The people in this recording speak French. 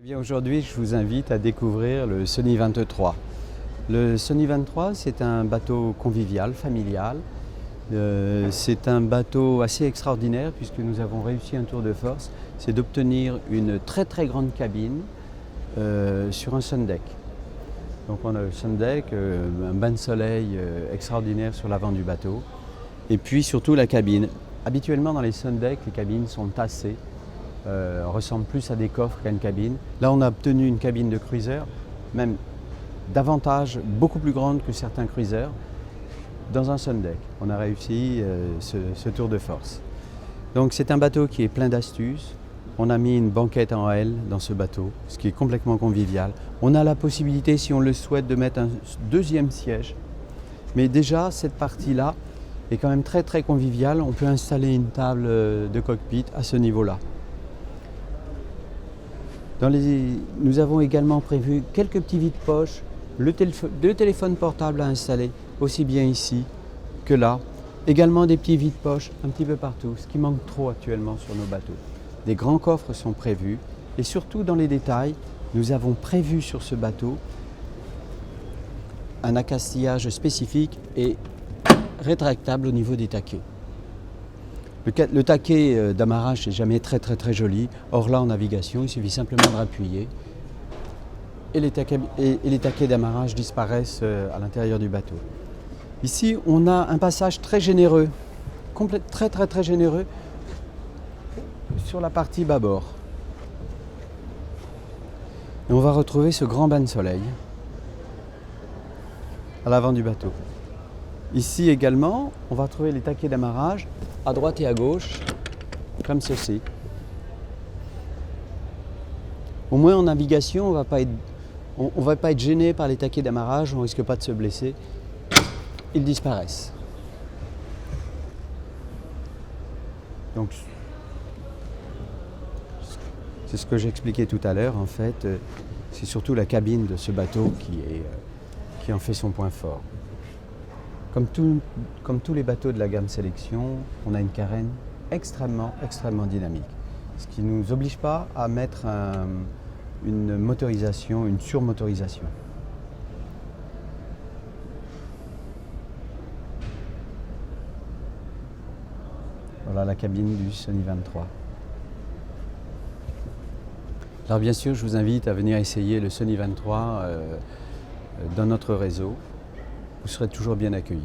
Bien, aujourd'hui, je vous invite à découvrir le Sunny 23. Le Sunny 23, c'est un bateau convivial, familial. C'est un bateau assez extraordinaire puisque nous avons réussi un tour de force, c'est d'obtenir une très très grande cabine sur un sundeck. Donc on a le sundeck, un bain de soleil extraordinaire sur l'avant du bateau et puis surtout la cabine. Habituellement dans les sundecks, les cabines sont tassées. Ressemble plus à des coffres qu'à une cabine. Là, on a obtenu une cabine de cruiser, même davantage, beaucoup plus grande que certains cruisers, dans un sundeck. On a réussi ce tour de force. Donc c'est un bateau qui est plein d'astuces. On a mis une banquette en L dans ce bateau, ce qui est complètement convivial. On a la possibilité, si on le souhaite, de mettre un deuxième siège. Mais déjà, cette partie-là est quand même très très conviviale. On peut installer une table de cockpit à ce niveau-là. Nous avons également prévu quelques petits vides-poches, le téléphone portable à installer, aussi bien ici que là. Également des petits vides-poches un petit peu partout, ce qui manque trop actuellement sur nos bateaux. Des grands coffres sont prévus et surtout dans les détails, nous avons prévu sur ce bateau un accastillage spécifique et rétractable au niveau des taquets. Le taquet d'amarrage n'est jamais très joli. Or là, en navigation, il suffit simplement de rappuyer et les taquets d'amarrage disparaissent à l'intérieur du bateau. Ici, on a un passage très généreux, très généreux sur la partie bâbord. Et on va retrouver ce grand bain de soleil à l'avant du bateau. Ici également, on va trouver les taquets d'amarrage à droite et à gauche, comme ceci. Au moins en navigation, on ne va pas être gêné par les taquets d'amarrage, on ne risque pas de se blesser. Ils disparaissent. Donc, c'est ce que j'expliquais tout à l'heure, en fait. C'est surtout la cabine de ce bateau qui en fait son point fort. Comme tous les bateaux de la gamme Sélection, on a une carène extrêmement dynamique. Ce qui ne nous oblige pas à mettre une motorisation, une surmotorisation. Voilà la cabine du Sunny 23. Alors bien sûr, je vous invite à venir essayer le Sunny 23 dans notre réseau. Vous serez toujours bien accueillis.